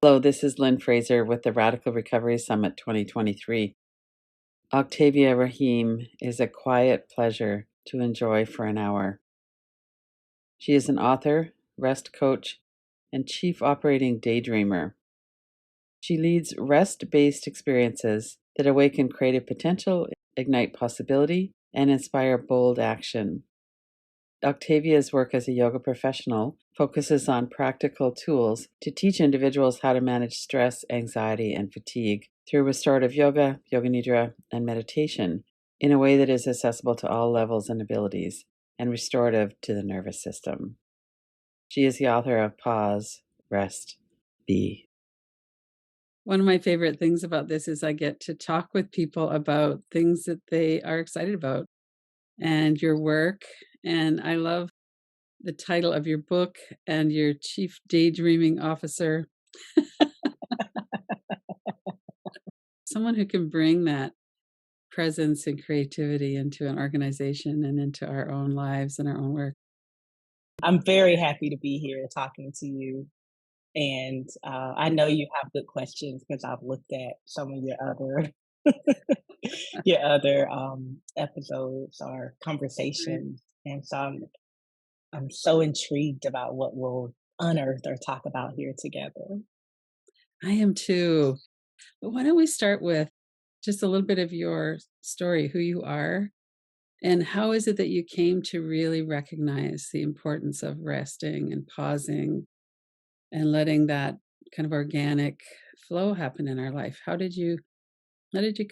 Hello, this is Lynn Fraser with the Radical Recovery Summit 2023. Octavia Raheem is a quiet pleasure to enjoy for an hour. She is an author, rest coach, and chief operating daydreamer. She leads rest-based experiences that awaken creative potential, ignite possibility, and inspire bold action. Octavia's work as a yoga professional focuses on practical tools to teach individuals how to manage stress, anxiety, and fatigue through restorative yoga, yoga nidra, and meditation in a way that is accessible to all levels and abilities and restorative to the nervous system. She is the author of Pause, Rest, Be. One of my favorite things about this is I get to talk with people about things that they are excited about and your work. And I love the title of your book and your chief daydreaming officer. Someone who can bring that presence and creativity into an organization and into our own lives and our own work. I'm very happy to be here talking to you. And I know you have good questions because I've looked at some of your other your other episodes or Right. conversations, and so I'm so intrigued about what we'll unearth or talk about here together. I am too. But why don't we start with just a little bit of your story, who you are, and how is it that you came to really recognize the importance of resting and pausing and letting that kind of organic flow happen in our life? How did you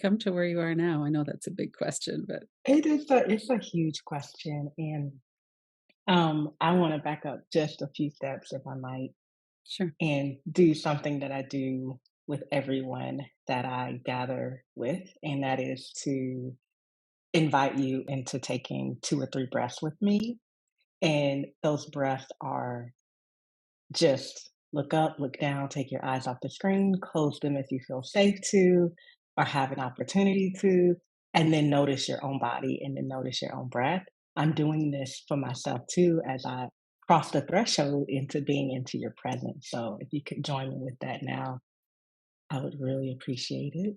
come to where you are now? I know that's a big question, but It's a huge question, and I want to back up just a few steps, if I might, sure. and do something that I do with everyone that I gather with, and that is to invite you into taking 2 or 3 breaths with me. And those breaths are just look up, look down, take your eyes off the screen, close them if you feel safe to or have an opportunity to, and then notice your own body and then notice your own breath. I'm doing this for myself too as I cross the threshold into being into your presence. So if you could join me with that now, I would really appreciate it.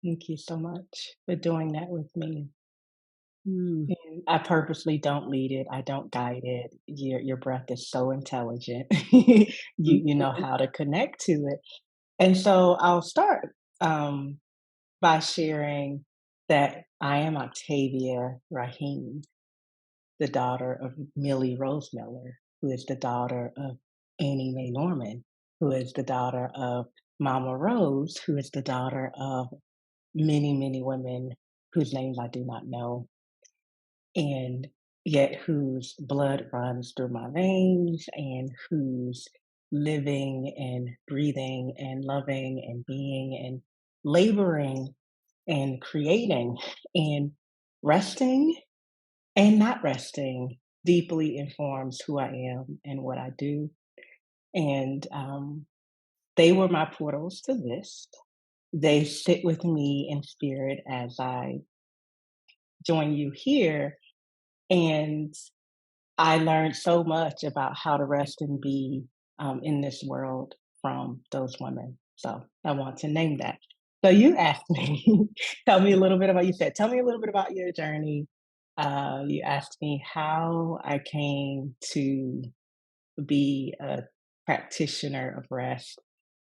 Thank you so much for doing that with me. Mm, And I purposely don't lead it. I don't guide it. Your breath is so intelligent. You know okay. how to connect to it. And so I'll start by sharing that I am Octavia Raheem, the daughter of Millie Rose Miller, who is the daughter of Annie Mae Norman, who is the daughter of Mama Rose, who is the daughter of many, many women whose names I do not know, and yet whose blood runs through my veins and whose living and breathing and loving and being and laboring and creating and resting and not resting deeply informs who I am and what I do. And they were my portals to this. They sit with me in spirit as I join you here. And I learned so much about how to rest and be in this world from those women. So I want to name that. So you asked me, tell me a little bit about, you said, tell me a little bit about your journey. You asked me how I came to be a practitioner of rest,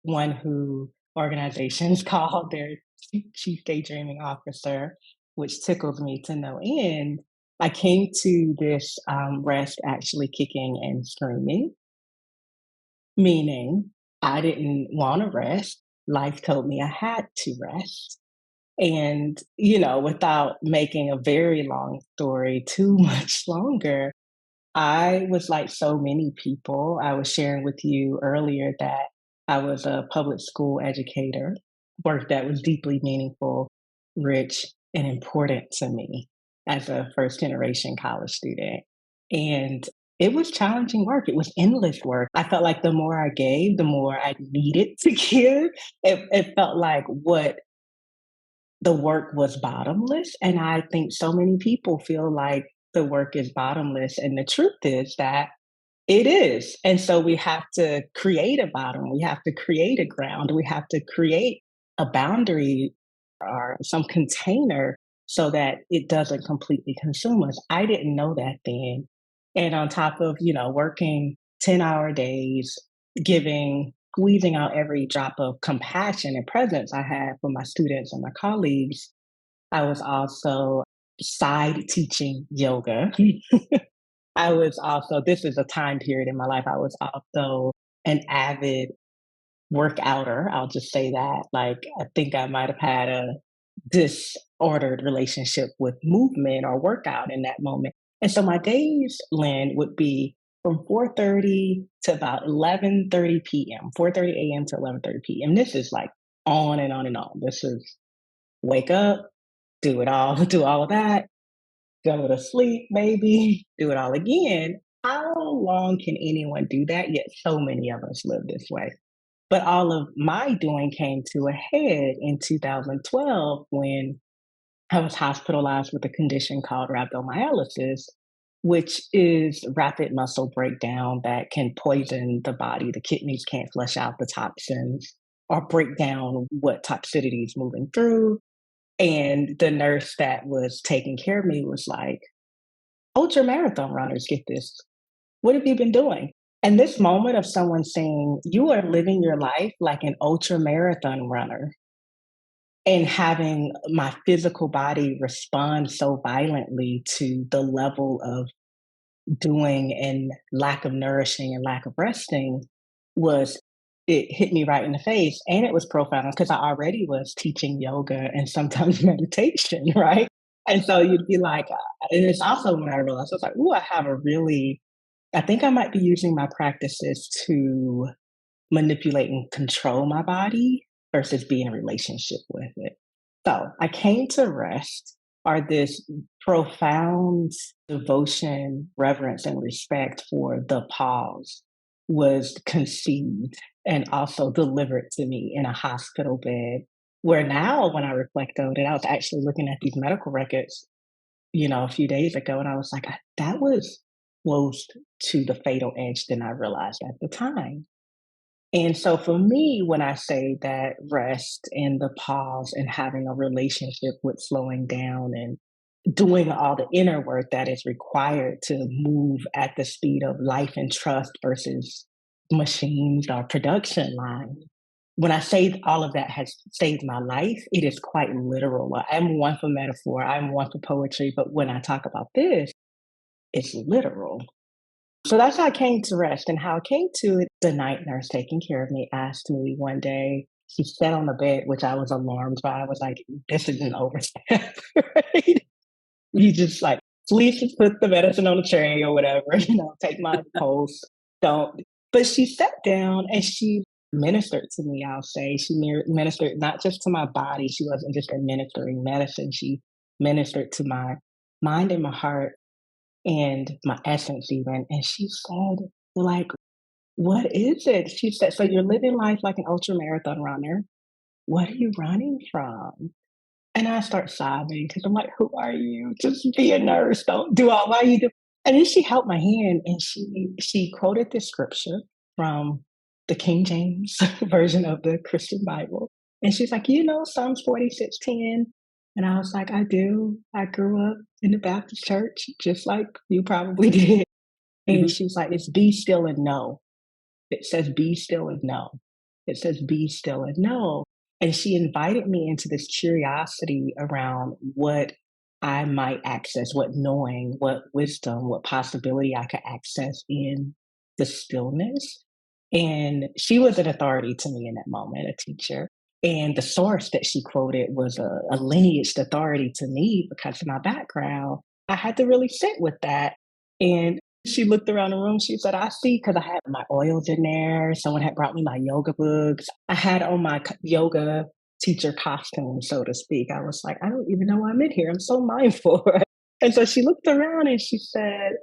one who organizations call their chief daydreaming officer, which tickles me to no end. I came to this rest actually kicking and screaming, meaning I didn't want to rest. Life told me I had to rest. And, without making a very long story too much longer, I was like so many people. I was sharing with you earlier that I was a public school educator, work that was deeply meaningful, rich, and important to me as a first generation college student. And It was challenging work. It was endless work. I felt like the more I gave, the more I needed to give. It felt like what the work was bottomless. And I think so many people feel like the work is bottomless. And the truth is that it is. And so we have to create a bottom. We have to create a ground. We have to create a boundary or some container so that it doesn't completely consume us. I didn't know that then. And on top of, working 10-hour days, squeezing out every drop of compassion and presence I had for my students and my colleagues, I was also side teaching yoga. I was also, this is a time period in my life, I was also an avid workouter. I'll just say that. Like, I think I might have had a disordered relationship with movement or workout in that moment. And so my days, Lynn, would be from 4:30 to about 11:30 p.m., 4:30 a.m. to 11:30 p.m. This is like on and on and on. This is wake up, do it all, do all of that, go to sleep, maybe do it all again. How long can anyone do that? Yet so many of us live this way. But all of my doing came to a head in 2012 when I was hospitalized with a condition called rhabdomyolysis, which is rapid muscle breakdown that can poison the body. The kidneys can't flush out the toxins or break down what toxicity is moving through. And the nurse that was taking care of me was like, ultra marathon runners get this. What have you been doing? And this moment of someone saying, you are living your life like an ultra marathon runner, and having my physical body respond so violently to the level of doing and lack of nourishing and lack of resting was, it hit me right in the face. And it was profound because I already was teaching yoga and sometimes meditation, right? And so you'd be like, and it's also when I realized, I was like, ooh, I think I might be using my practices to manipulate and control my body versus be in a relationship with it. So I came to rest, or this profound devotion, reverence, and respect for the pause was conceived and also delivered to me in a hospital bed. Where now, when I reflect on it, I was actually looking at these medical records, a few days ago, and I was like, that was close to the fatal edge than I realized at the time. And so for me, when I say that rest and the pause and having a relationship with slowing down and doing all the inner work that is required to move at the speed of life and trust versus machines or production line. When I say all of that has saved my life, it is quite literal. I'm one for metaphor, I'm one for poetry, but when I talk about this, it's literal. So that's how I came to rest. And how I came to it, the night nurse taking care of me asked me one day, she sat on the bed, which I was alarmed by. I was like, this isn't overstep, right? You just like, please just put the medicine on the tray or whatever, take my pulse. Don't. But she sat down and she ministered to me, I'll say. She ministered not just to my body, she wasn't just administering medicine, she ministered to my mind and my heart and my essence even. And she said, like, what is it? She said, so you're living life like an ultra marathon runner. What are you running from? And I start sobbing because I'm like, who are you? Just be a nurse. Don't do all why you do. And then she held my hand and she quoted this scripture from the King James version of the Christian Bible. And she's like, Psalms 46:10. And I was like, I do. I grew up in the Baptist church, just like you probably did. And Mhm. she was like, it's be still and know. It says, be still and know. It says, be still and know. And she invited me into this curiosity around what I might access, what knowing, what wisdom, what possibility I could access in the stillness. And she was an authority to me in that moment, a teacher. And the source that she quoted was a lineaged authority to me because of my background. I had to really sit with that. And she looked around the room. She said, I see, because I had my oils in there. Someone had brought me my yoga books. I had on my yoga teacher costume, so to speak. I was like, I don't even know why I'm in here. I'm so mindful. And so she looked around and she said,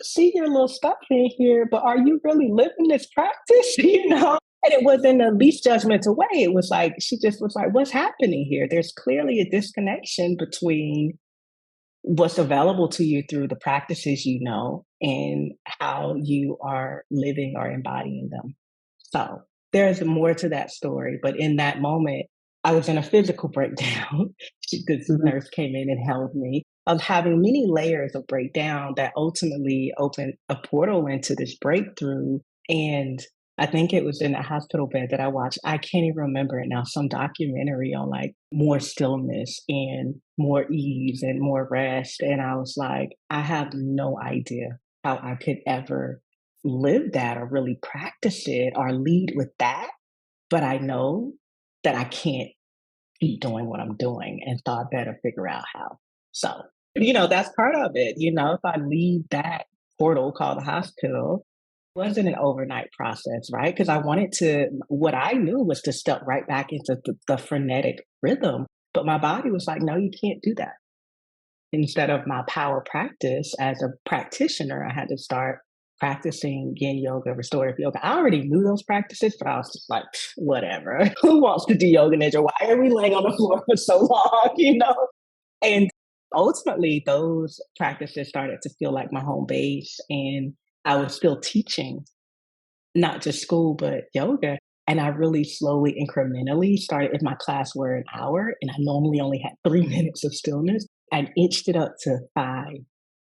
see your little stuff in here, but are you really living this practice? And it was in the least judgmental way. It was like, she just was like, what's happening here? There's clearly a disconnection between what's available to you through the practices and how you are living or embodying them. So there's more to that story. But in that moment, I was in a physical breakdown. This Mhm. nurse came in and held me. I was having many layers of breakdown that ultimately opened a portal into this breakthrough. And I think it was in a hospital bed that I watched. I can't even remember it now. Some documentary on like more stillness and more ease and more rest. And I was like, I have no idea how I could ever live that or really practice it or lead with that. But I know that I can't keep doing what I'm doing. And so I better figure out how. So, that's part of it. If I leave that portal called the hospital, it wasn't an overnight process, right? Because what I knew was to step right back into the frenetic rhythm. But my body was like, no, you can't do that. Instead of my power practice as a practitioner, I had to start practicing yin yoga, restorative yoga. I already knew those practices, but I was just like, whatever. Who wants to do yoga nidra? Why are we laying on the floor for so long? And ultimately, those practices started to feel like my home base. And I was still teaching, not just school, but yoga. And I really slowly, incrementally started, if my class were an hour and I normally only had 3 minutes of stillness, I inched it up to 5,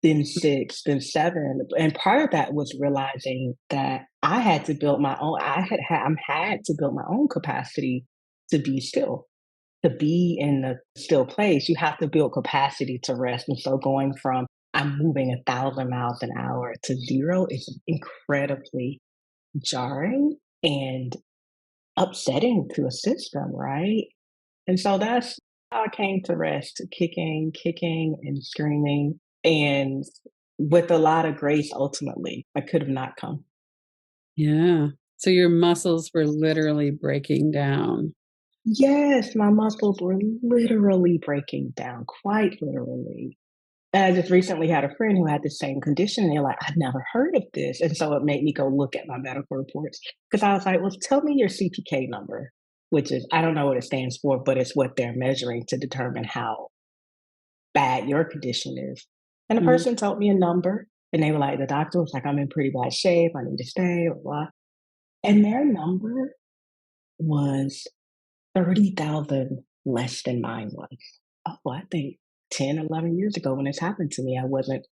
then 6, then 7. And part of that was realizing that I had to build my own, had to build my own capacity to be still, to be in the still place. You have to build capacity to rest. And so going from I'm moving 1,000 miles an hour to zero is incredibly jarring and upsetting to a system, right? And so that's how I came to rest, kicking and screaming, and with a lot of grace ultimately. I could have not come. Yeah. So your muscles were literally breaking down. Yes, my muscles were literally breaking down, quite literally. And I just recently had a friend who had the same condition, and they're like, I've never heard of this. And so it made me go look at my medical reports because I was like, well, tell me your CPK number, which is, I don't know what it stands for, but it's what they're measuring to determine how bad your condition is. And the Mhm. person told me a number, and they were like, the doctor was like, I'm in pretty bad shape. I need to stay, blah, blah. And their number was 30,000 less than mine was. Oh, I think 10, 11 years ago when this happened to me, I wasn't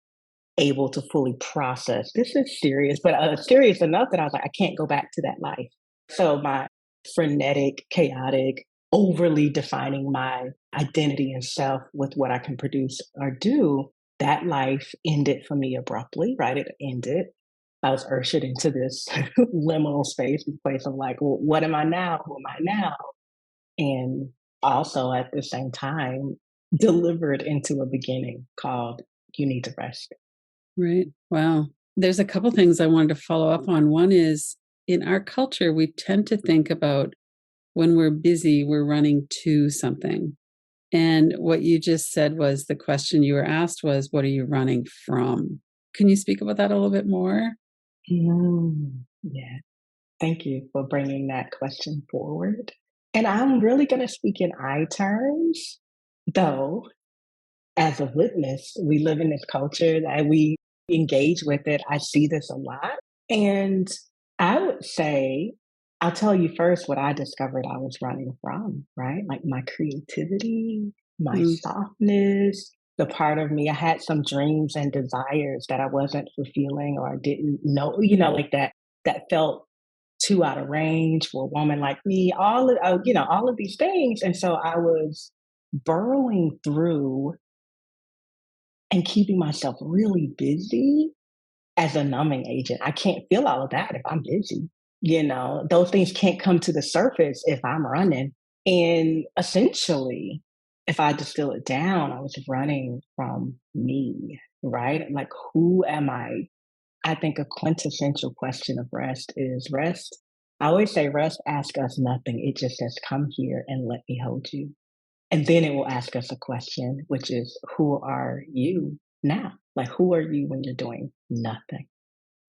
able to fully process this is serious, but serious enough that I was like, I can't go back to that life. So my frenetic, chaotic, overly defining my identity and self with what I can produce or do, that life ended for me abruptly, right? It ended. I was ushered into this liminal space, this place of like, well, what am I now? Who am I now? And also at the same time, delivered into a beginning called You Need to Rest. Right. Wow. There's a couple things I wanted to follow up on. One is in our culture, we tend to think about when we're busy, we're running to something. And what you just said was the question you were asked was, what are you running from? Can you speak about that a little bit more? Yeah. Thank you for bringing that question forward. And I'm really going to speak in I terms, though, as a witness, we live in this culture that we engage with it. I see this a lot. And I would say, I'll tell you first what I discovered I was running from, right? Like my creativity, my Mm, softness, the part of me, I had some dreams and desires that I wasn't fulfilling or didn't know, like that felt too out of range for a woman like me, all of these things. And so I was burrowing through and keeping myself really busy as a numbing agent. I can't feel all of that if I'm busy. Those things can't come to the surface if I'm running. And essentially, if I distill it down, I was running from me, right? Like, who am I? I think a quintessential question of rest is rest. I always say rest asks us nothing. It just says, come here and let me hold you. And then it will ask us a question, which is, who are you now? Like, who are you when you're doing nothing?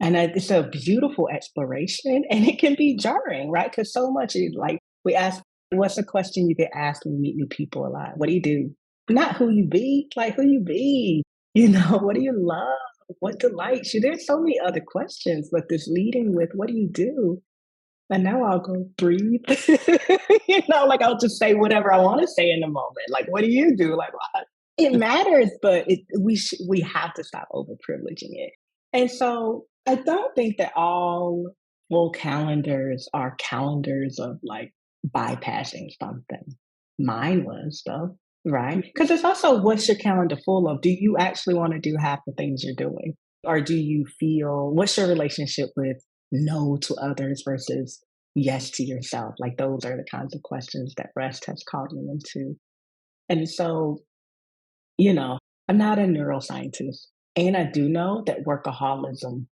And it's a beautiful exploration, and it can be jarring, right? Because so much is like we ask, what's a question you get asked when you meet new people a lot? What do you do? Not who you be, like who you be. You know, what do you love? What delights you? There's so many other questions, but this leading with what do you do? And now I'll go breathe. Like I'll just say whatever I want to say in the moment. Like, what do you do? Like, it matters, but we have to stop over privileging it. And so I don't think that all full calendars are calendars of like bypassing something. Mine was though, right? Because it's also what's your calendar full of? Do you actually want to do half the things you're doing? Or do you feel what's your relationship with no to others versus yes to yourself? Like those are the kinds of questions that rest has called me into. And so, you know, I'm not a neuroscientist. And I do know that workaholism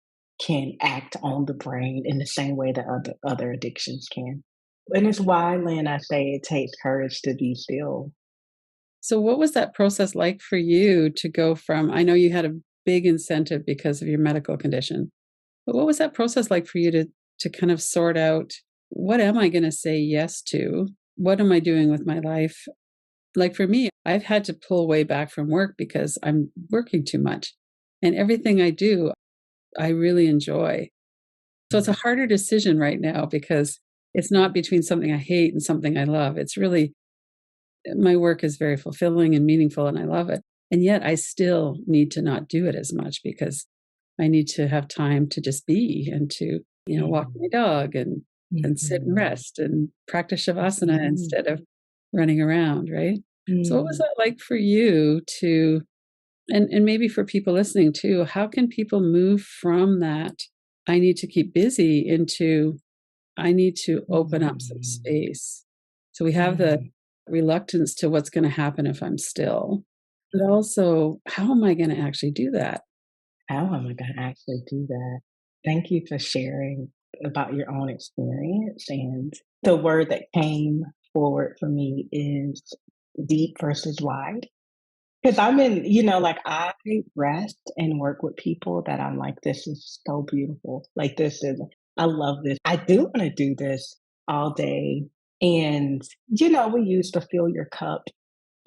can act on the brain in the same way that other addictions can. And it's why, Lynn, I say it takes courage to be still. So, what was that process like for you to go from? I know you had a big incentive because of your medical condition, but what was that process like for you to kind of sort out what am I going to say yes to? What am I doing with my life? Like for me, I've had to pull way back from work because I'm working too much. And everything I do, I really enjoy. So it's a harder decision right now because it's not between something I hate and something I love. It's really my work is very fulfilling and meaningful and I love it. And yet I still need to not do it as much because I need to have time to just be and to, walk my Mhm, dog and sit and mhm, rest and practice shavasana mhm, instead of running around, right? So what was mm, that like for you to and maybe for people listening too, how can people move from that I need to keep busy into I need to open up some mm, space. So we have the mm. reluctance to what's going to happen if I'm still, but also, how am I going to actually do that? How am I going to actually do that? Thank you for sharing about your own experience. And the word that came forward for me is deep versus wide. Because I'm in, like I rest and work with people that I'm like, this is so beautiful. Like, I love this. I do want to do this all day. And, we use to fill your cup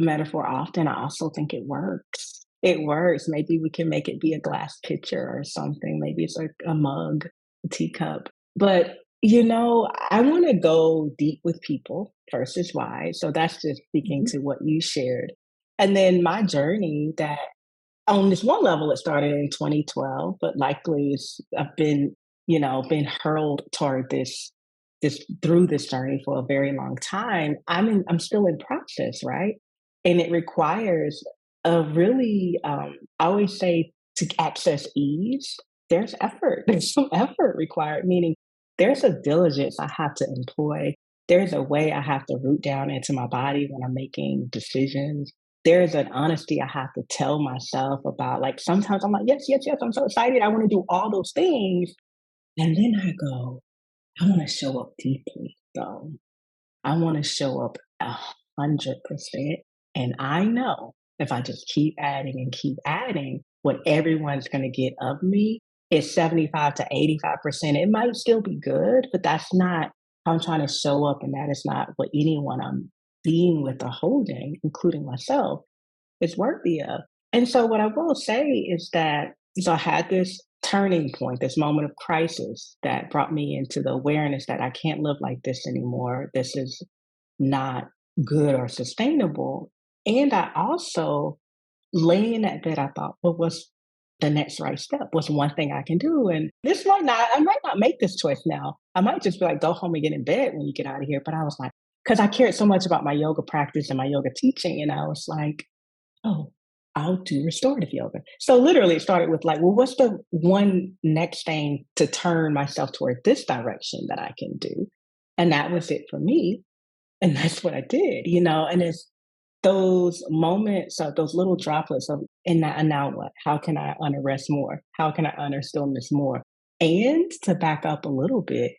metaphor often. I also think it works. It works. Maybe we can make it be a glass pitcher or something. Maybe it's like a mug, a teacup. But I want to go deep with people versus wide. So that's just speaking Mhm. to what you shared. And then my journey that on this one level, it started in 2012, but likely I've been hurled toward this through this journey for a very long time. I'm still in process, right? And it requires a really, I always say to access ease, there's effort. There's some effort required, meaning there's a diligence I have to employ. There's a way I have to root down into my body when I'm making decisions. There's an honesty I have to tell myself about. Like sometimes I'm like, yes, yes, yes, I'm so excited. I want to do all those things. And then I go, I want to show up deeply, though. I want to show up 100%. And I know if I just keep adding and keep adding, what everyone's going to get of me is 75 to 85%. It might still be good, but that's not how I'm trying to show up. And that is not what anyone I'm being with or holding, including myself, is worthy of. And so, what I will say is that so I had this turning point, this moment of crisis that brought me into the awareness that I can't live like this anymore. This is not good or sustainable. And I also, laying in that bed, I thought, well, what's the next right step? What's one thing I can do? And I might not make this choice now. I might just be like, go home and get in bed when you get out of here. But I was like, because I cared so much about my yoga practice and my yoga teaching. And I was like, oh, I'll do restorative yoga. So literally it started with like, well, what's the one next thing to turn myself toward this direction that I can do? And that was it for me. And that's what I did, and it's those moments of those little droplets of, and now what? How can I honor rest more? How can I honor stillness more? And to back up a little bit,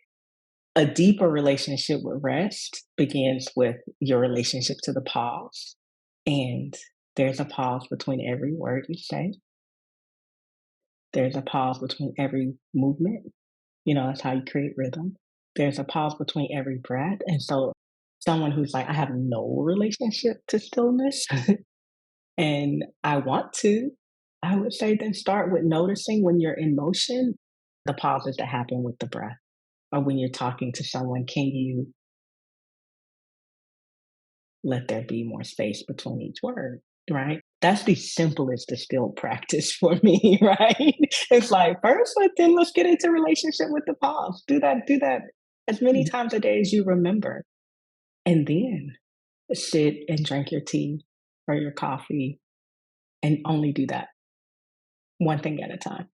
a deeper relationship with rest begins with your relationship to the pause. And there's a pause between every word you say. There's a pause between every movement. That's how you create rhythm. There's a pause between every breath. And so, someone who's like, I have no relationship to stillness and I want to, I would say then start with noticing when you're in motion, the pauses that happen with the breath. Or when you're talking to someone, can you let there be more space between each word, right? That's the simplest distilled practice for me, right? It's like first, but then let's get into relationship with the pause. Do that as many Mhm. times a day as you remember. And then sit and drink your tea or your coffee and only do that one thing at a time.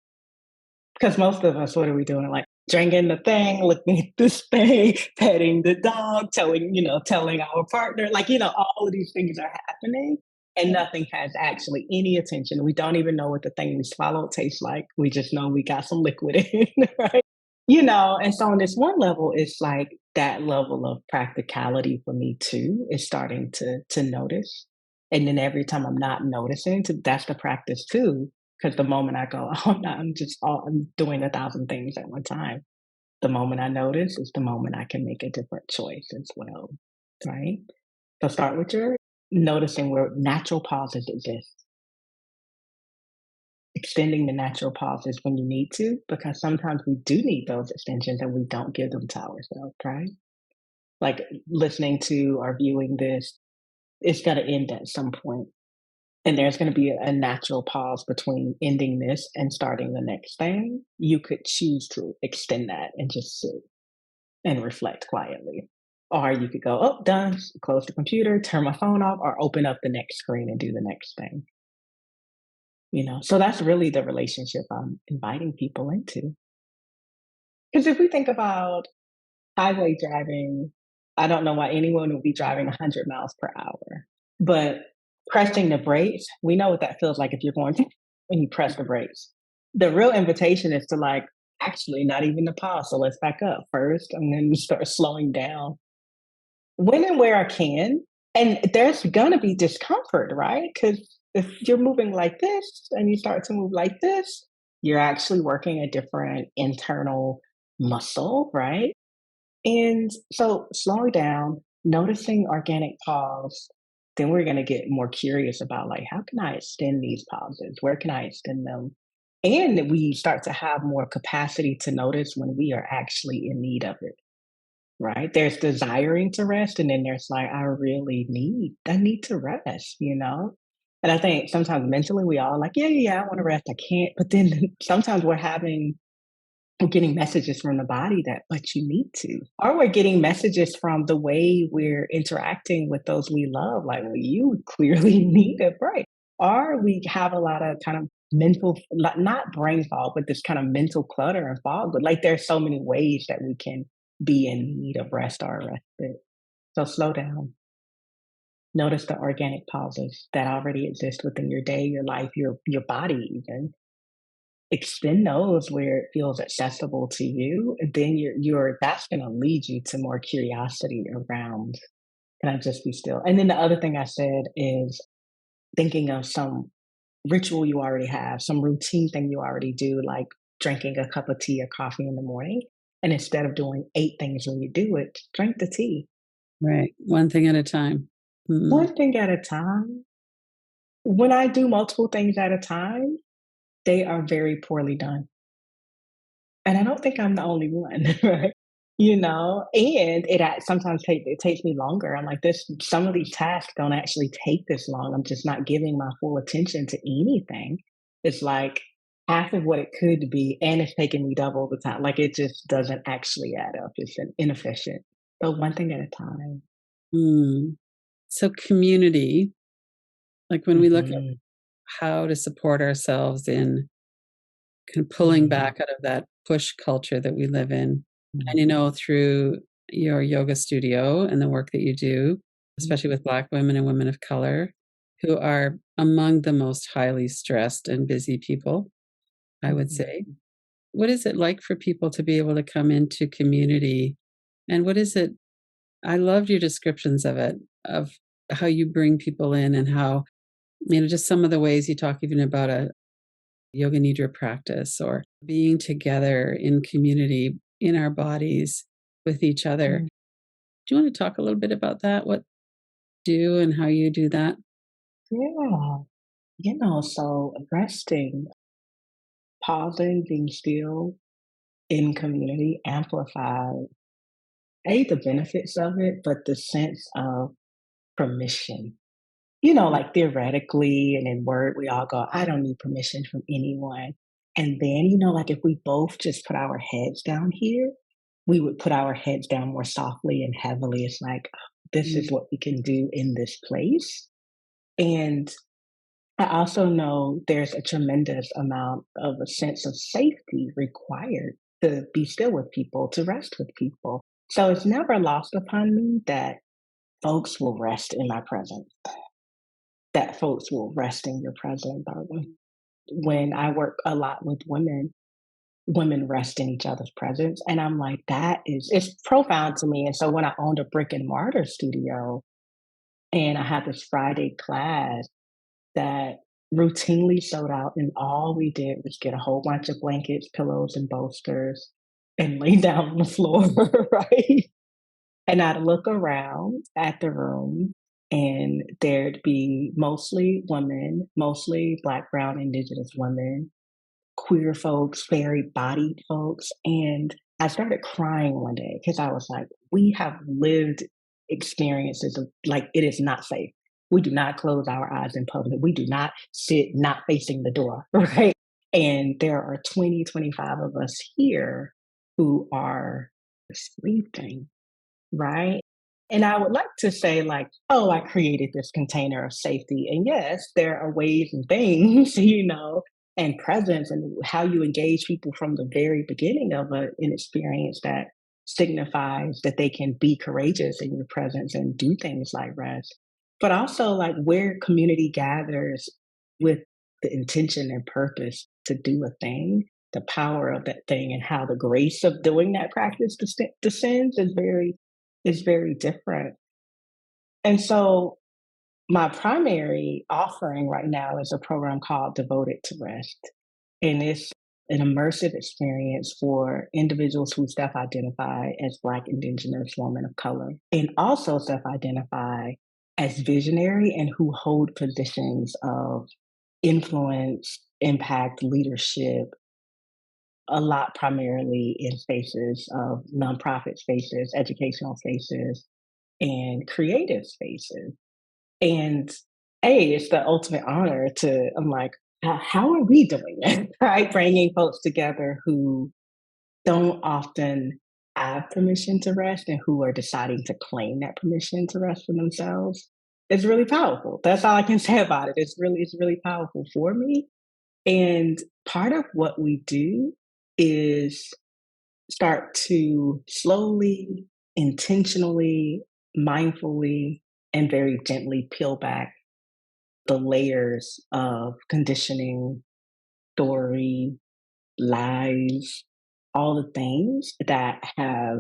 Because most of us, what are we doing? Like drinking the thing, looking at this thing, petting the dog, telling our partner, all of these things are happening and nothing has actually any attention. We don't even know what the thing we swallowed tastes like. We just know we got some liquid in, right? And so on this one level, it's like that level of practicality for me too is starting to notice. And then every time I'm not noticing, that's the practice too, because the moment I go, oh, no, I'm doing 1,000 things at one time. The moment I notice is the moment I can make a different choice as well, right? So start with your noticing where natural pauses exist, extending the natural pauses when you need to, because sometimes we do need those extensions and we don't give them to ourselves, right? Like listening to or viewing this, it's going to end at some point. And there's going to be a natural pause between ending this and starting the next thing. You could choose to extend that and just sit and reflect quietly. Or you could go, oh, done, close the computer, turn my phone off, or open up the next screen and do the next thing. So that's really the relationship I'm inviting people into. Because if we think about highway driving, I don't know why anyone would be driving 100 miles per hour, but pressing the brakes, we know what that feels like if you're going and you press the brakes. The real invitation is to like, actually, not even the pause. So let's back up first, and then you start slowing down when and where I can. And there's gonna be discomfort, right? Because if you're moving like this and you start to move like this, you're actually working a different internal muscle, right? And so slowing down, noticing organic pause, then we're going to get more curious about like, how can I extend these pauses? Where can I extend them? And we start to have more capacity to notice when we are actually in need of it, right? There's desiring to rest, and then there's like, I need to rest. And I think sometimes mentally we all like, yeah, yeah, yeah, I want to rest. I can't. But then sometimes we're getting messages from the body that, but you need to. Or we're getting messages from the way we're interacting with those we love, like, well, you clearly need a break. Or we have a lot of kind of mental, not brain fog, but this kind of mental clutter and fog. But like there's so many ways that we can be in need of rest or respite. So slow down. Notice the organic pauses that already exist within your day, your life, your body even extend those where it feels accessible to you, then you're that's going to lead you to more curiosity around, can I just be still? And then the other thing I said is thinking of some ritual you already have, some routine thing you already do, like drinking a cup of tea or coffee in the morning. And instead of doing 8 things when you do it, drink the tea. Right. One thing at a time. Mm. One thing at a time. When I do multiple things at a time, they are very poorly done. And I don't think I'm the only one, right? And sometimes it takes me longer. I'm like, this, some of these tasks don't actually take this long. I'm just not giving my full attention to anything. It's like half of what it could be, and it's taking me double the time. Like it just doesn't actually add up. It's inefficient. But one thing at a time. Mm. So community, like when we look at Hmm. how to support ourselves in kind of pulling Hmm. back out of that push culture that we live in. And, Hmm. through your yoga studio and the work that you do, especially with Black women and women of color, who are among the most highly stressed and busy people, I would say. Hmm. What is it like for people to be able to come into community? And what is it? I loved your descriptions of it, of how you bring people in and how, just some of the ways you talk even about yoga nidra practice or being together in community in our bodies with each other. Mm. Do you want to talk a little bit about that? What you do and how you do that? Yeah. So resting, pausing, being still in community amplify the benefits of it, but the sense of permission. Like theoretically and in word, we all go, I don't need permission from anyone. And then, like if we both just put our heads down here, we would put our heads down more softly and heavily. It's like, this is what we can do in this place. And I also know there's a tremendous amount of a sense of safety required to be still with people, to rest with people. So it's never lost upon me that folks will rest in my presence, that folks will rest in your presence. When I work a lot with women, women rest in each other's presence. And I'm like, it's profound to me. And so when I owned a brick and mortar studio and I had this Friday class that routinely sold out, and all we did was get a whole bunch of blankets, pillows, and bolsters and lay down on the floor, right? And I'd look around at the room, and there'd be mostly women, mostly Black, Brown, Indigenous women, queer folks, fairy bodied folks. And I started crying one day because I was like, we have lived experiences of like, it is not safe. We do not close our eyes in public. We do not sit not facing the door, right? And there are 20, 25 of us here who are sleeping, right? And I would like to say, like, oh, I created this container of safety. And yes, there are ways and things, and presence and how you engage people from the very beginning of an experience that signifies that they can be courageous in your presence and do things like rest. But also, like, where community gathers with the intention and purpose to do a thing, the power of that thing and how the grace of doing that practice descends is very different. And so my primary offering right now is a program called Devoted to Rest. And it's an immersive experience for individuals who self identify as Black, Indigenous, women of color, and also self identify as visionary and who hold positions of influence, impact, leadership, a lot primarily in spaces of nonprofit spaces, educational spaces, and creative spaces. And it's the ultimate honor to, I'm like, how are we doing it? Right? Bringing folks together who don't often have permission to rest and who are deciding to claim that permission to rest for themselves. It's really powerful. That's all I can say about it. It's really powerful for me. And part of what we do is start to slowly, intentionally, mindfully, and very gently peel back the layers of conditioning, story, lies, all the things that have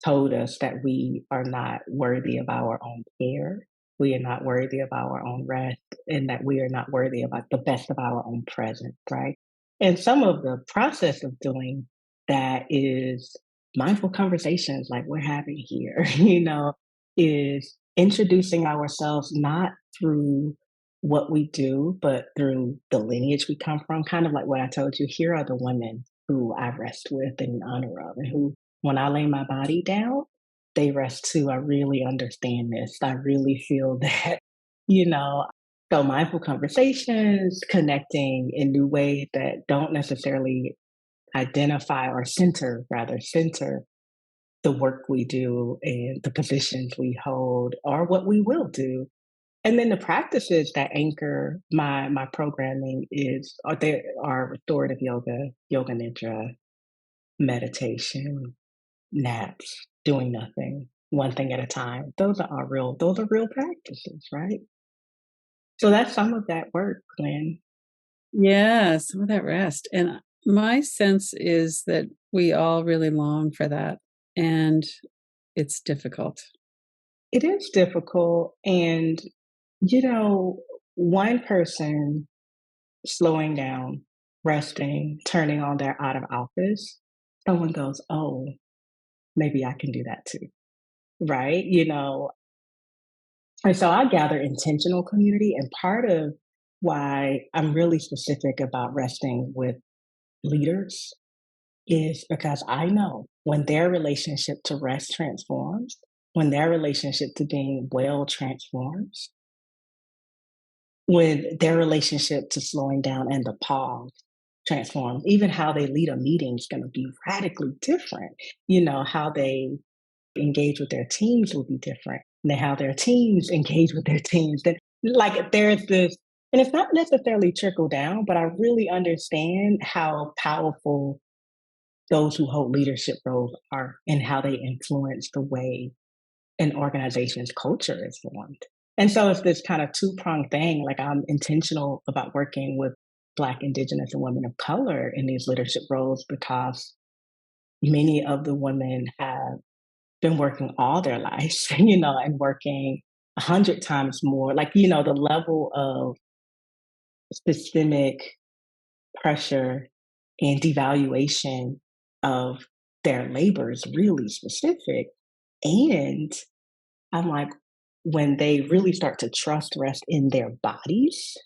told us that we are not worthy of our own care, we are not worthy of our own rest, and that we are not worthy of like the best of our own presence, right? And some of the process of doing that is mindful conversations like we're having here, is introducing ourselves not through what we do, but through the lineage we come from. Kind of like what I told you, here are the women who I rest with in honor of, and who when I lay my body down, they rest too. I really understand this. I really feel that, you know. So mindful conversations, connecting in new ways that don't necessarily identify or center the work we do and the positions we hold or what we will do. And then the practices that anchor my programming are restorative yoga, yoga nidra, meditation, naps, doing nothing, one thing at a time. Those are real practices, right? So that's some of that work, Glenn. Yeah, some of that rest. And my sense is that we all really long for that. And it's difficult. It is difficult. And, you know, one person slowing down. resting, turning on their out of office, someone goes, "Oh, maybe I can do that too." Right? And so I gather intentional community. And part of why I'm really specific about resting with leaders is because I know when their relationship to rest transforms, when their relationship to being well transforms, when their relationship to slowing down and the pause transforms, even how they lead a meeting is going to be radically different. How they engage with their teams will be different. And how their teams engage with their teams. That like there's this, and it's not necessarily trickle down, but I really understand how powerful those who hold leadership roles are and how they influence the way an organization's culture is formed. And so it's this kind of two-pronged thing. Like I'm intentional about working with Black, Indigenous, and women of color in these leadership roles because many of the women have been working all their lives, and working 100 times more. Like, the level of systemic pressure and devaluation of their labor is really specific. And I'm like, when they really start to trust rest in their bodies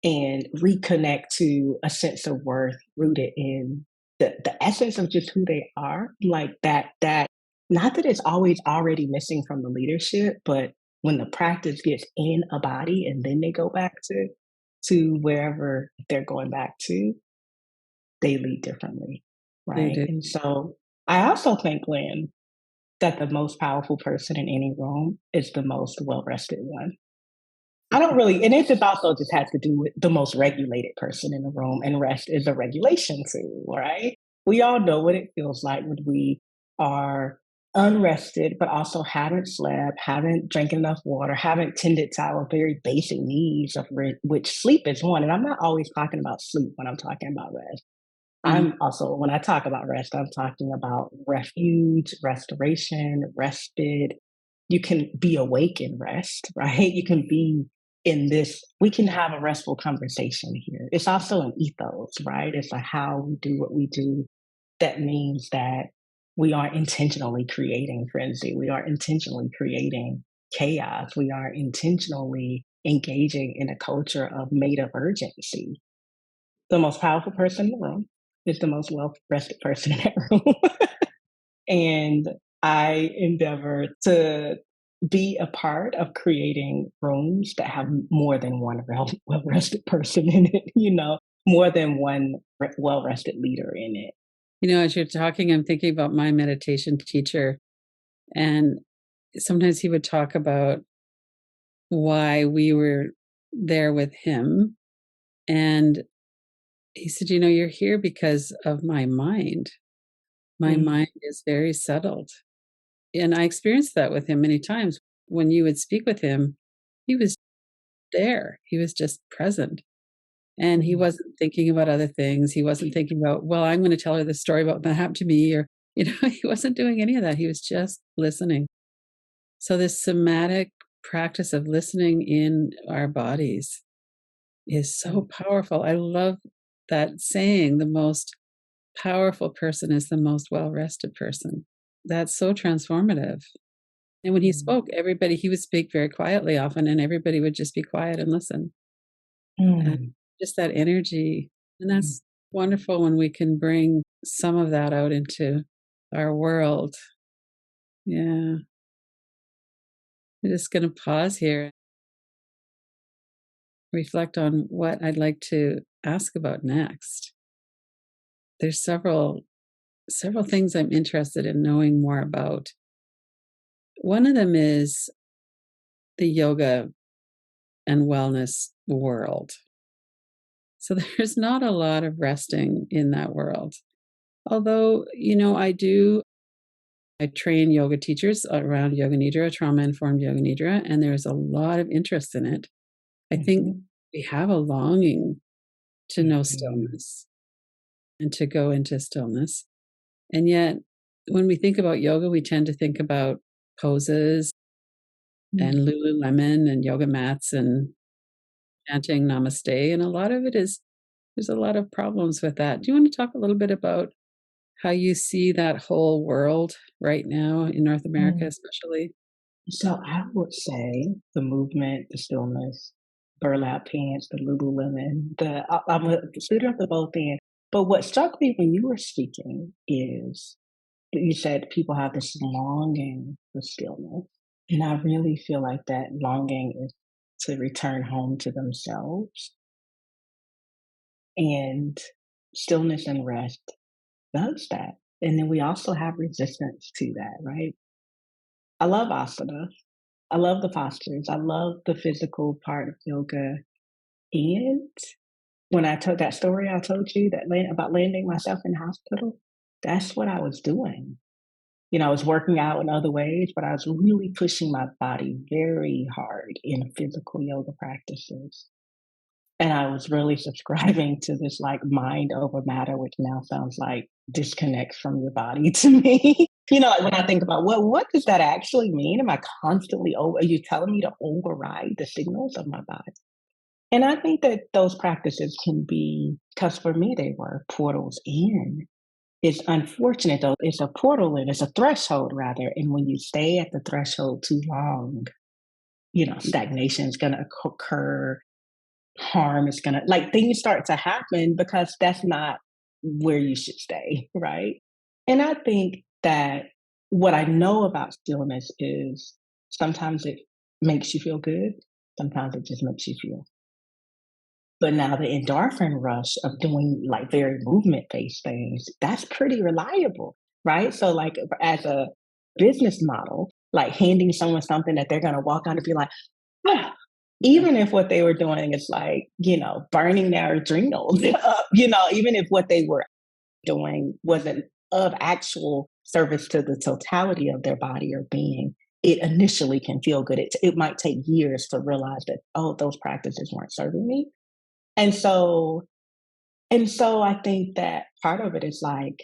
and reconnect to a sense of worth rooted in the essence of just who they are, like that not that it's always already missing from the leadership, but when the practice gets in a body and then they go back to wherever they're going back to, they lead differently, They right? do. And so I also think, Lynn, that the most powerful person in any room is the most well rested one. I don't really, and it just also just has to do with the most regulated person in the room, and rest is a regulation tool, right? We all know what it feels like when we are unrested, but also haven't slept, haven't drank enough water, haven't tended to our very basic needs, which sleep is one. And I'm not always talking about sleep when I'm talking about rest. Mm. I'm also, when I talk about rest, I'm talking about refuge, restoration, respite. You can be awake in rest, right? You can be in this, we can have a restful conversation here. It's also an ethos, right? It's a how we do what we do. That means that we are intentionally creating frenzy. We are intentionally creating chaos. We are intentionally engaging in a culture of made up urgency. The most powerful person in the room is the most well rested person in that room. And I endeavor to be a part of creating rooms that have more than one well rested person in it, more than one well rested leader in it. As you're talking, I'm thinking about my meditation teacher, and sometimes he would talk about why we were there with him. And he said, you're here because of my mind. My Mm, mind is very settled. And I experienced that with him many times. When you would speak with him, he was there, he was just present. And he mm, wasn't thinking about other things. He wasn't thinking about, well, I'm going to tell her this story about what happened to me, or, he wasn't doing any of that. He was just listening. So, this somatic practice of listening in our bodies is so mm, powerful. I love that saying, the most powerful person is the most well rested person. That's so transformative. And when he mm, spoke, he would speak very quietly often, and everybody would just be quiet and listen. And mm, just that energy. And mm, that's wonderful when we can bring some of that out into our world. Yeah. I'm just going to pause here, reflect on what I'd like to ask about next. There's several things I'm interested in knowing more about. One of them is the yoga and wellness world. So there's not a lot of resting in that world. Although, I train yoga teachers around yoga nidra, trauma informed yoga nidra, and there's a lot of interest in it. I think mhm, we have a longing to know mhm, stillness and to go into stillness. And yet, when we think about yoga, we tend to think about poses and mm, Lululemon and yoga mats and chanting namaste. And a lot of it is there's a lot of problems with that. Do you want to talk a little bit about how you see that whole world right now in North America, Mm. especially? So I would say the movement, the stillness, burlap pants, the Lululemon, I'm a student of the both end. But what struck me when you were speaking is that you said people have this longing for stillness. And I really feel like that longing is to return home to themselves, and stillness and rest does that. And then we also have resistance to that, right? I love asana. I love the postures. I love the physical part of yoga. And when I told that story I told you that about landing myself in the hospital, that's what I was doing. I was working out in other ways, but I was really pushing my body very hard in physical yoga practices. And I was really subscribing to this like mind over matter, which now sounds like disconnect from your body to me. Like when I think about what does that actually mean? Am I constantly over? Are you telling me to override the signals of my body? And I think that those practices can be, because for me they were portals in. It's unfortunate though. It's a portal and it's a threshold rather. And when you stay at the threshold too long, stagnation is going to occur, harm is gonna like things start to happen because that's not where you should stay, right? And I think that what I know about stillness is sometimes it makes you feel good, sometimes it just makes you feel. But now the endorphin rush of doing like very movement based things, that's pretty reliable, right? So like as a business model, like handing someone something that they're gonna walk out and be like, "Ah," even if what they were doing is like, burning their adrenals up, even if what they were doing wasn't of actual service to the totality of their body or being, it initially can feel good. It might take years to realize that, oh, those practices weren't serving me. And so, and so I think that part of it is like,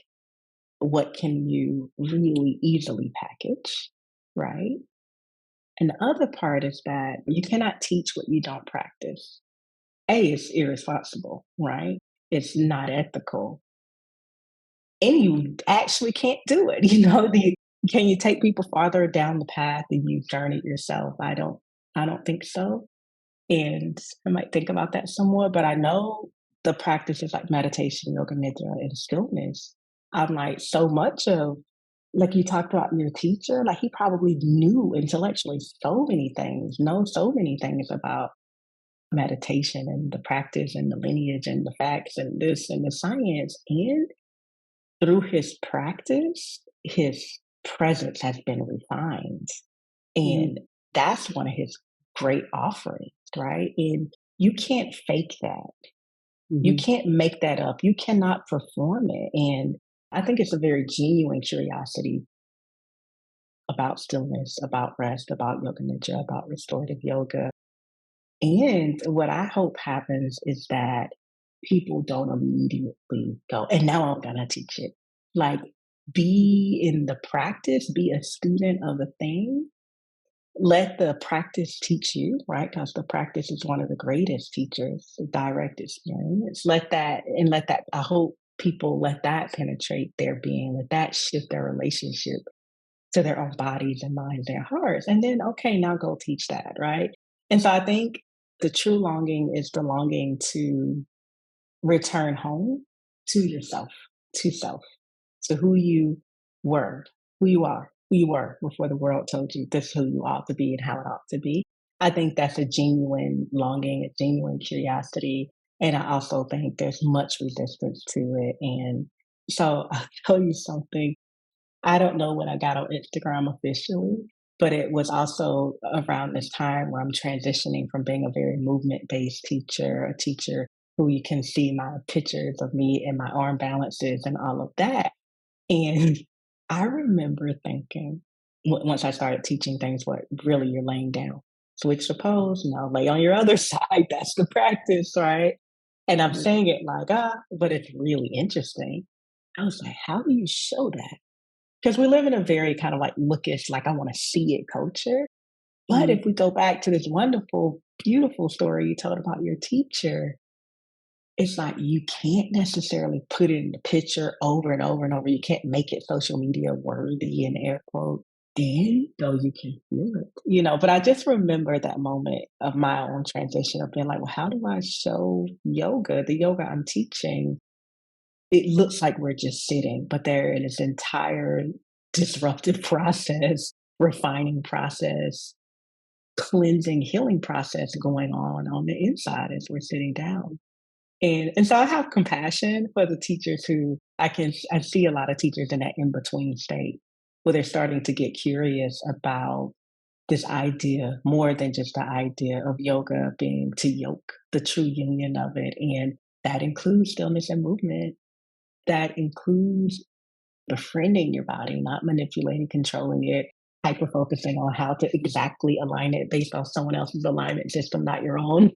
what can you really easily package, right? And the other part is that you cannot teach what you don't practice. It's irresponsible, right? It's not ethical. And you actually can't do it. Can you take people farther down the path than you've journeyed yourself? I don't think so. And I might think about that some more, but I know the practices like meditation, yoga nidra, and stillness. I'm like so much of like you talked about your teacher, like he probably knew intellectually so many things, knows so many things about meditation and the practice and the lineage and the facts and this and the science. And through his practice, his presence has been refined. Mm, And that's one of his great offerings, right? And you can't fake that. You mhm. can't make that up. You cannot perform it. And I think it's a very genuine curiosity about stillness, about rest, about yoga nidra, about restorative yoga. And what I hope happens is that people don't immediately go, and now I'm going to teach it. Like, be in the practice, be a student of the thing. Let the practice teach you, right? Because the practice is one of the greatest teachers, direct experience. I hope people let that penetrate their being, let that shift their relationship to their own bodies and minds and hearts. And then, okay, now go teach that, right? And so I think the true longing is the longing to return home to yourself, to self, to who you were, who you were before the world told you this is who you ought to be and how it ought to be. I think that's a genuine longing, a genuine curiosity. And I also think there's much resistance to it. And so I'll tell you something. I don't know when I got on Instagram officially, but it was also around this time where I'm transitioning from being a very movement based teacher, a teacher who you can see my pictures of me and my arm balances and all of that. And I remember thinking, once I started teaching things, what really you're laying down, switch the pose, now lay on your other side. That's the practice, right? And I'm Right. saying it like, but it's really interesting. I was like, how do you show that? Because we live in a very kind of like lookish, like I want to see it culture. But Mm, if we go back to this wonderful, beautiful story you told about your teacher, it's like you can't necessarily put it in the picture over and over and over. You can't make it social media worthy in air quote. And though you can feel it, but I just remember that moment of my own transition of being like, well, how do I show yoga? The yoga I'm teaching, it looks like we're just sitting, but there is this entire disruptive process, refining process, cleansing, healing process going on the inside as we're sitting down. And so I have compassion for the teachers who I see a lot of teachers in that in between state where they're starting to get curious about this idea more than just the idea of yoga being to yoke, the true union of it. And that includes stillness and movement. That includes befriending your body, not manipulating, controlling it, hyper focusing on how to exactly align it based on someone else's alignment system, not your own.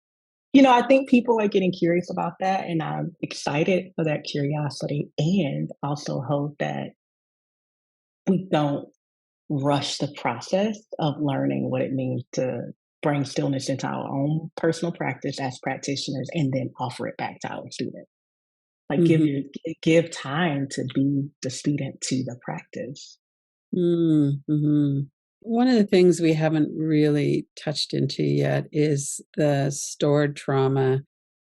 I think people are getting curious about that, and I'm excited for that curiosity and also hope that we don't rush the process of learning what it means to bring stillness into our own personal practice as practitioners and then offer it back to our students. Like Mhm. give time to be the student to the practice. Mhm. One of the things we haven't really touched into yet is the stored trauma.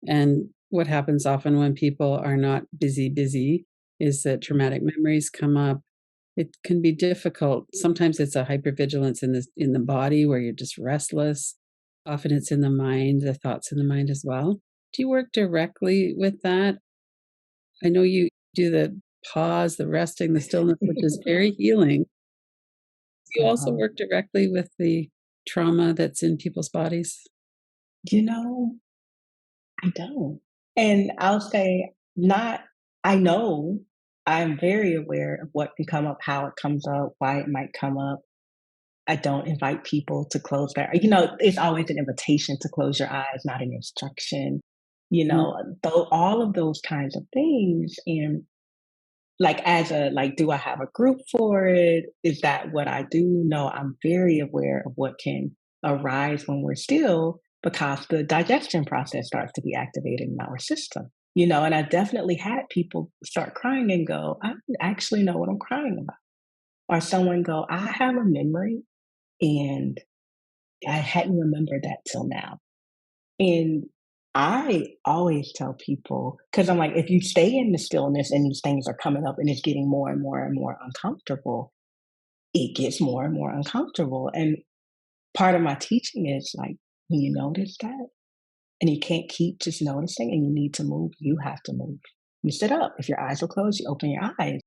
And what happens often when people are not busy is that traumatic memories come up. It can be difficult. Sometimes it's a hypervigilance in the body where you're just restless. Often it's in the mind, the thoughts in the mind as well. Do you work directly with that? I know you do the pause, the resting, the stillness, which is very healing. Do you also Uh-huh. work directly with the trauma that's in people's bodies? You know, I don't. And I'll say, not, I know I'm very aware of what can come up, how it comes up, why it might come up. I don't invite people to close it's always an invitation to close your eyes, not an instruction, Mhm, though all of those kinds of things. And like, do I have a group for it? Is that what I do? No, I'm very aware of what can arise when we're still because the digestion process starts to be activated in our system. And I definitely had people start crying and go, I don't actually know what I'm crying about. Or someone go, I have a memory and I hadn't remembered that till now. And I always tell people, because I'm like, if you stay in the stillness and these things are coming up and it's getting more and more and more uncomfortable, it gets more and more uncomfortable. And part of my teaching is like, when you notice that and you can't keep just noticing and you need to move, you have to move. You sit up. If your eyes are closed, you open your eyes.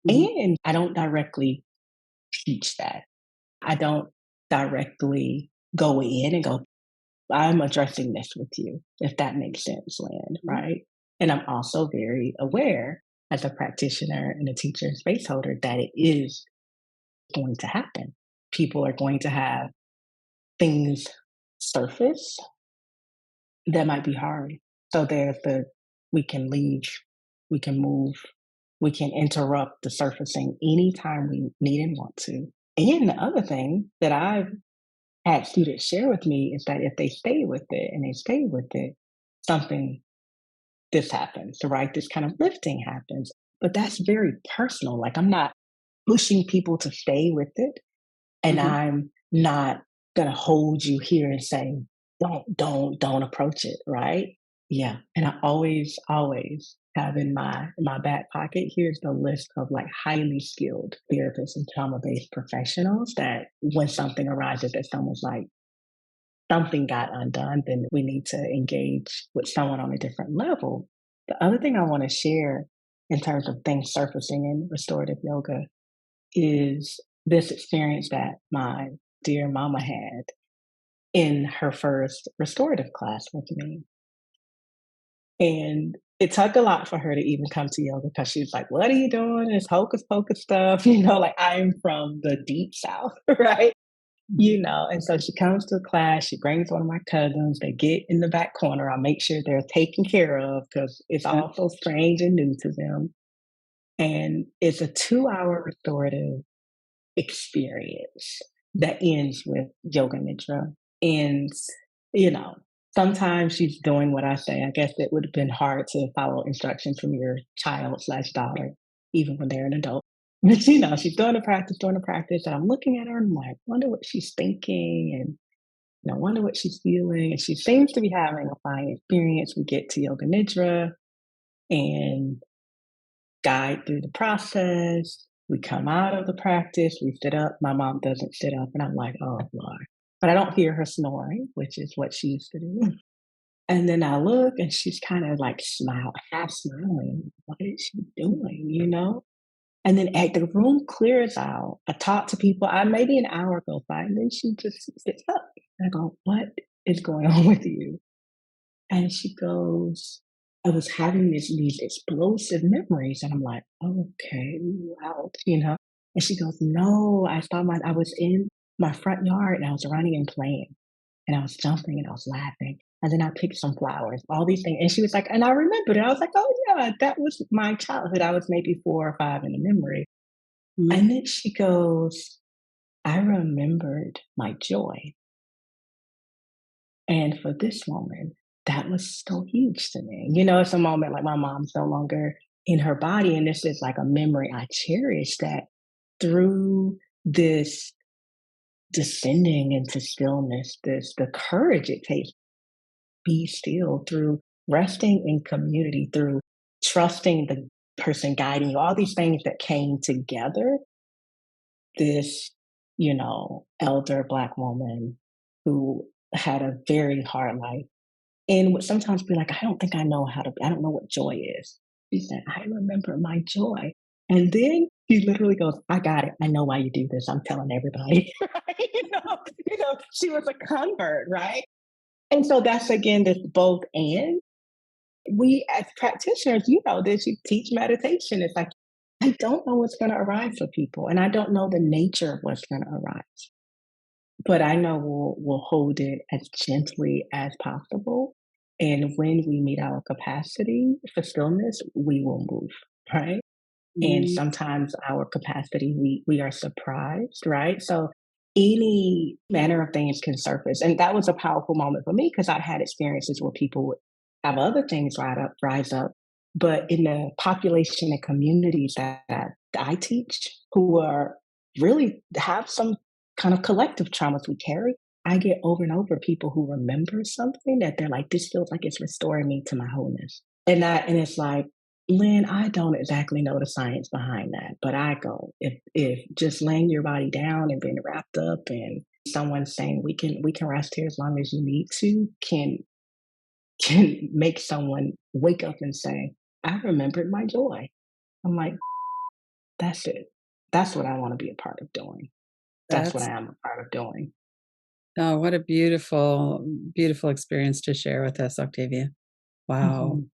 mhm, And I don't directly teach that. I don't directly go in and go, I'm addressing this with you, if that makes sense, Lynn, mhm, right? And I'm also very aware as a practitioner and a teacher and space holder that it is going to happen. People are going to have things surface that might be hard. So there's we can leave, we can move, we can interrupt the surfacing anytime we need and want to. And the other thing that I've had students share with me is that if they stay with it and they stay with it, something this happens, right? This kind of lifting happens. But that's very personal. Like I'm not pushing people to stay with it. And mhm. I'm not gonna hold you here and say, don't approach it, right? Yeah. And I always have in my back pocket, here's the list of like highly skilled therapists and trauma-based professionals that when something arises that someone's like, something got undone, then we need to engage with someone on a different level. The other thing I want to share in terms of things surfacing in restorative yoga is this experience that my dear mama had in her first restorative class with me. And it took a lot for her to even come to yoga because she was like, what are you doing? This hocus pocus stuff. Like I'm from the deep south, right? And so she comes to class, she brings one of my cousins, they get in the back corner. I make sure they're taken care of because it's Yeah. all so strange and new to them. And it's a 2 hour restorative experience that ends with yoga nidra. And, you know, sometimes she's doing what I say. I guess it would have been hard to follow instructions from your child slash daughter, even when they're an adult. But she's doing the practice, and I'm looking at her and I'm like, wonder what she's thinking, and wonder what she's feeling. And she seems to be having a fine experience. We get to yoga nidra and guide through the process. We come out of the practice, we sit up. My mom doesn't sit up, and I'm like, oh Lord. But I don't hear her snoring, which is what she used to do. And then I look and she's kind of like half smiling. What is she doing? And then the room clears out. I talk to people. Maybe an hour goes by, and then she just sits up. And I go, "What is going on with you?" And she goes, "I was having these explosive memories," and I'm like, "Okay, wow," And she goes, "No, I was in my front yard and I was running and playing, and I was jumping and I was laughing." And then I picked some flowers, all these things. And she was like, and I remembered it. I was like, oh, yeah, that was my childhood. I was maybe 4 or 5 in the memory. Mhm. And then she goes, I remembered my joy. And for this woman, that was so huge to me. It's a moment like my mom's no longer in her body. And this is like a memory I cherish that through this descending into stillness, the courage it takes be still through resting in community, through trusting the person guiding you, all these things that came together. This, elder Black woman who had a very hard life and would sometimes be like, I don't know what joy is. She said, I remember my joy. And then he literally goes, I got it. I know why you do this. I'm telling everybody. Right? She was a convert, right? And so that's again this both and. We as practitioners, this, you teach meditation. It's like, I don't know what's going to arise for people, and I don't know the nature of what's going to arise, but I know we'll hold it as gently as possible. And when we meet our capacity for stillness, we will move, right? And Mhm. sometimes our capacity, we are surprised, right? So any manner of things can surface. And that was a powerful moment for me because I had experiences where people would have other things rise up. But in the population and communities that I teach, who are really have some kind of collective traumas we carry, I get over and over people who remember something that they're like, this feels like it's restoring me to my wholeness. And it's like, Lynn, I don't exactly know the science behind that, but I go, if just laying your body down and being wrapped up and someone saying we can rest here as long as you need to can make someone wake up and say, I remembered my joy. I'm like, that's it. That's what I want to be a part of doing. That's what That's I am a part of doing. oh, what a beautiful, beautiful experience to share with us, Octavia. Wow. Mhm.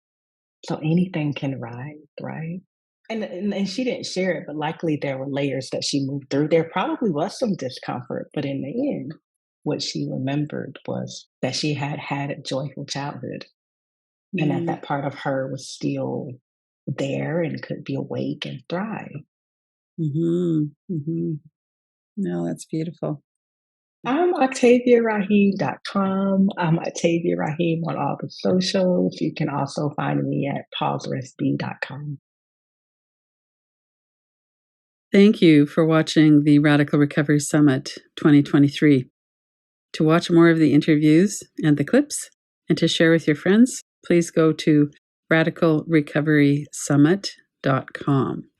So anything can rise, right? And she didn't share it, but likely there were layers that she moved through. There probably was some discomfort, but in the end, what she remembered was that she had had a joyful childhood and that Mhm. that part of her was still there and could be awake and thrive. Mhm. Mhm. No, that's beautiful. I'm OctaviaRaheem.com. I'm Octavia Raheem on all the socials. You can also find me at pauseresb.com. Thank you for watching the Radical Recovery Summit 2023. To watch more of the interviews and the clips, and to share with your friends, please go to radicalrecoverysummit.com.